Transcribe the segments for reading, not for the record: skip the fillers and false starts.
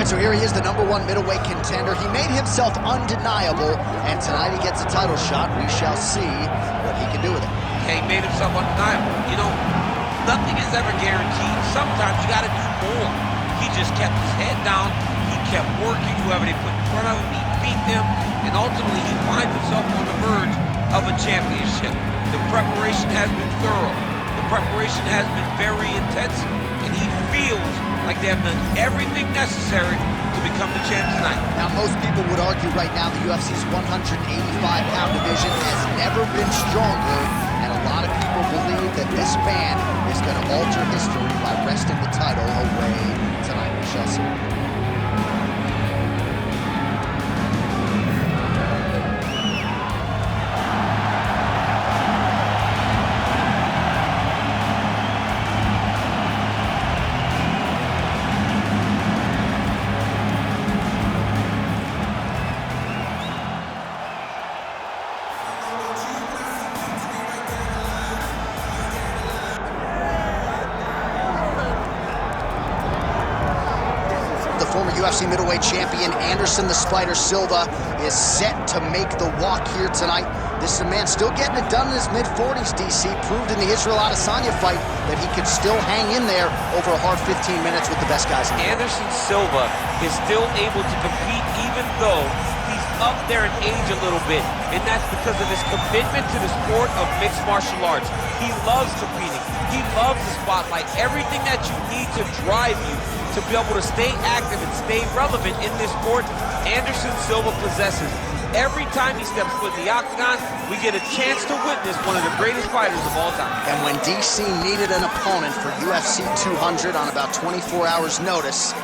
right, so here he is, the #1 middleweight contender. He made himself undeniable, and tonight he gets a title shot. We shall see what he can do with it. Yeah, he made himself undeniable. You know, nothing is ever guaranteed. Sometimes you got to do more. He just kept his head down. He kept working whoever they put in front of him. He beat them, and ultimately he finds himself on the verge of a championship. The preparation has been thorough. The preparation has been very intense, and he feels like they have done everything necessary to become the champ tonight. Now, most people would argue right now the UFC's 185-pound division has never been stronger, and a lot of people believe that this man is going to alter history by wresting the title away tonight. We shall see. Former UFC middleweight champion Anderson the Spider Silva is set to make the walk here tonight. This is a man still getting it done in his mid-40s, DC. Proved in the Israel Adesanya fight that he could still hang in there over a hard 15 minutes with the best guys in the world. Anderson Silva is still able to compete even though he's up there in age a little bit, and that's because of his commitment to the sport of mixed martial arts. He loves competing. He loves the spotlight. Everything that you need to drive you to be able to stay active and stay relevant in this sport, Anderson Silva possesses. Every time he steps foot in the octagon, we get a chance to witness one of the greatest fighters of all time. And when DC needed an opponent for UFC 200 on about 24 hours notice,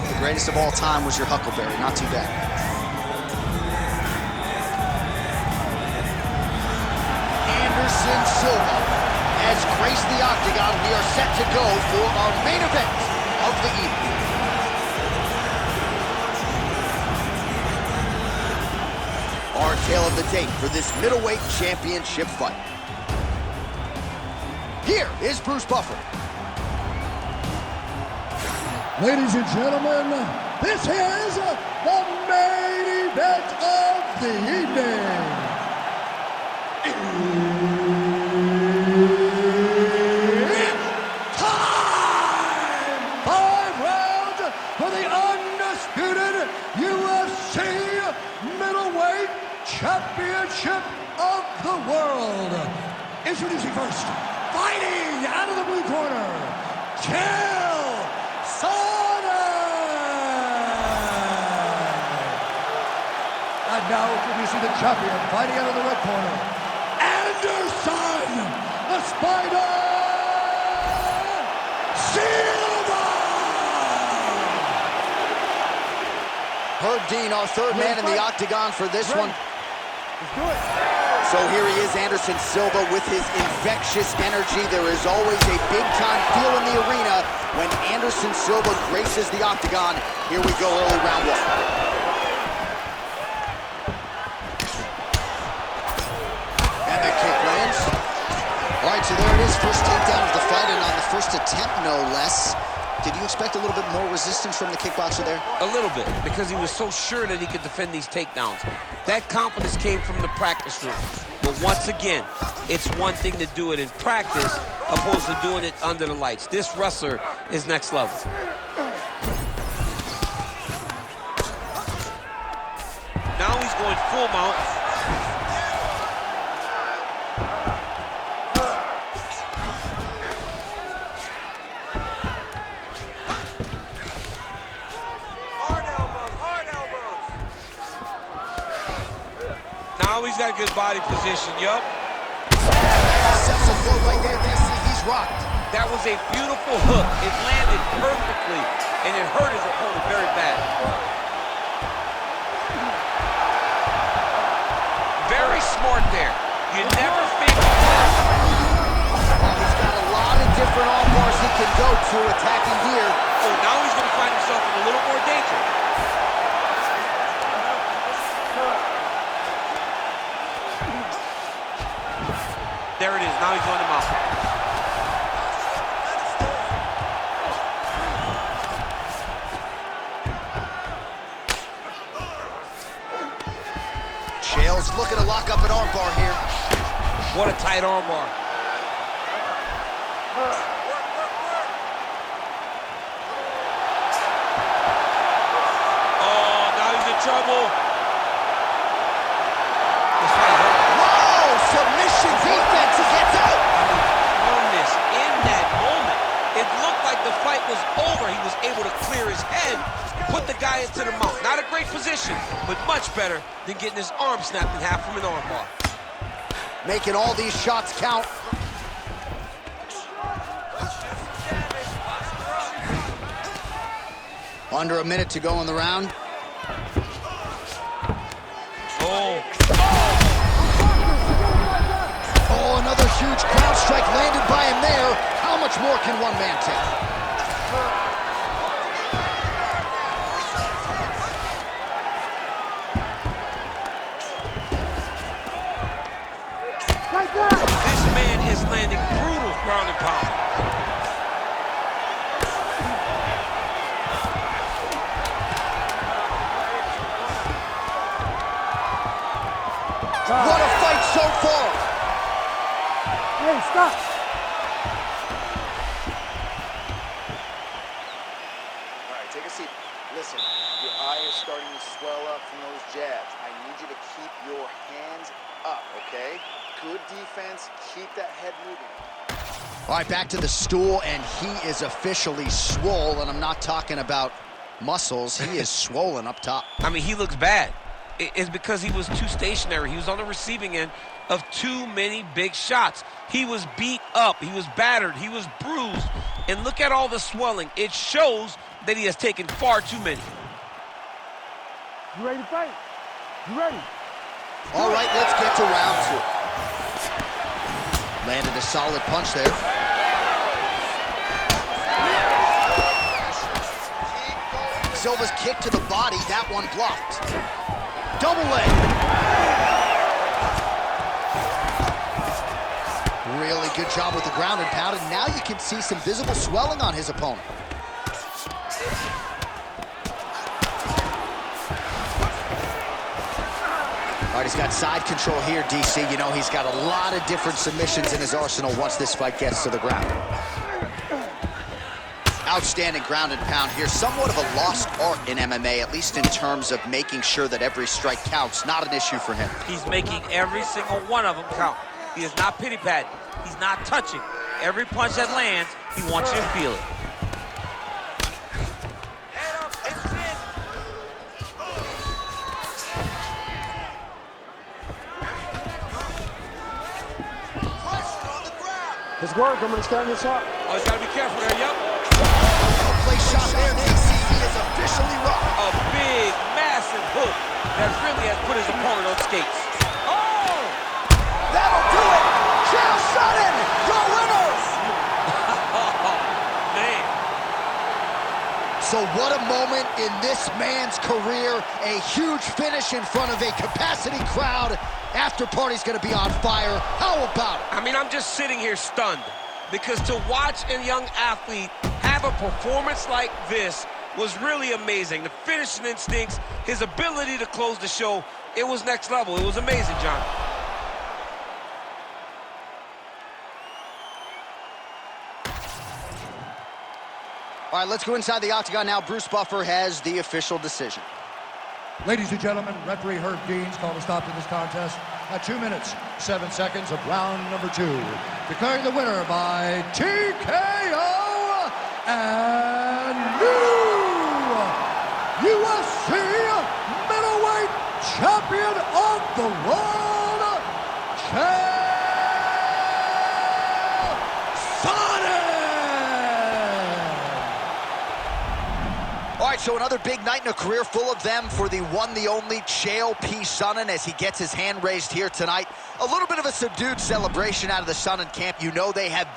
the greatest of all time was your Huckleberry. Not too bad. Anderson Silva has graced the octagon. We are set to go for our main event of the evening. Our tale of the tape for this middleweight championship fight. Here is Bruce Buffer. Ladies and gentlemen, this is the main event of the evening. Championship of the world. Introducing first, fighting out of the blue corner, Chael Sonnen. And now introducing the champion, fighting out of the red corner, Anderson the Spider Silva. Herb Dean, our third man in the octagon for this one. Let's do it. So here he is, Anderson Silva, with his infectious energy. There is always a big-time feel in the arena when Anderson Silva graces the octagon. Here we go, early round one. And the kick lands. All right, so there it is, first takedown of the fight, and on the first attempt, no less. Did you expect a little bit more resistance from the kickboxer there? A little bit, because he was so sure that he could defend these takedowns. That confidence came from the practice room. But once again, it's one thing to do it in practice opposed to doing it under the lights. This wrestler is next level. Now he's going full mount. Now he's got a good body position, yup. Sets a foot right there, DC, he's rocked. That was a beautiful hook. It landed perfectly, and it hurt his opponent very bad. Very smart there. You never think that. He's got a lot of different arm bars he can go to attacking here. Oh, now he's going to find himself in a little more danger. There it is. Now he's on him out. Silva's looking to lock up an armbar here. What a tight armbar. Oh, now he's in trouble. Whoa, submission defense, he gets out. Firmness in that moment. It looked like the fight was over. He was able to clear his head, put the guy into the mount. Not a great position, but much better than getting his arm snapped in half from an armbar. Making all these shots count. Under a minute to go in the round. Oh. Oh, another huge ground strike landed by him there. How much more can one man take? This man is landing brutal ground and pound. What a fight so far! Hey, stop! All right, take a seat. Listen, your eye is starting to swell up from those jabs. I need you to keep your hands up, okay? Good defense, keep that head moving. All right, back to the stool, and he is officially swole, and I'm not talking about muscles. He is swollen up top. I mean, he looks bad. It's because he was too stationary. He was on the receiving end of too many big shots. He was beat up. He was battered. He was bruised. And look at all the swelling. It shows that he has taken far too many. You ready to fight? You ready? All right, let's get to round two. Landed a solid punch there. Silva's kick to the body, that one blocked. Double leg. Really good job with the ground and pound, and now you can see some visible swelling on his opponent. All right, he's got side control here, DC. You know, he's got a lot of different submissions in his arsenal once this fight gets to the ground. Outstanding ground and pound here. Somewhat of a lost art in MMA, at least in terms of making sure that every strike counts. Not an issue for him. He's making every single one of them count. He is not pity-patting. He's not touching. Every punch that lands, he wants you to feel it. Let's work. I'm going to stand this up. Oh, he's got to be careful there, yep. Play shot there, DC. He is officially rocked. A big, massive hook that really has put his opponent on skates. Oh! That'll do it. Chael Sonnen, your winner. Man. So what a moment in this man's career. A huge finish in front of a capacity crowd. After party's gonna be on fire. How about it? I mean, I'm just sitting here stunned because to watch a young athlete have a performance like this was really amazing. The finishing instincts, his ability to close the show, it was next level. It was amazing, John. All right, let's go inside the octagon now. Bruce Buffer has the official decision. Ladies and gentlemen, referee Herb Dean's called a stop to this contest at 2 minutes, 7 seconds of round number 2. Declaring the winner by TKO and new UFC Middleweight Champion of the World, Chael Sonnen! All right, so another big night in a career full of them for the one, the only Chael P. Sonnen as he gets his hand raised here tonight. A little bit of a subdued celebration out of the Sonnen camp. You know they have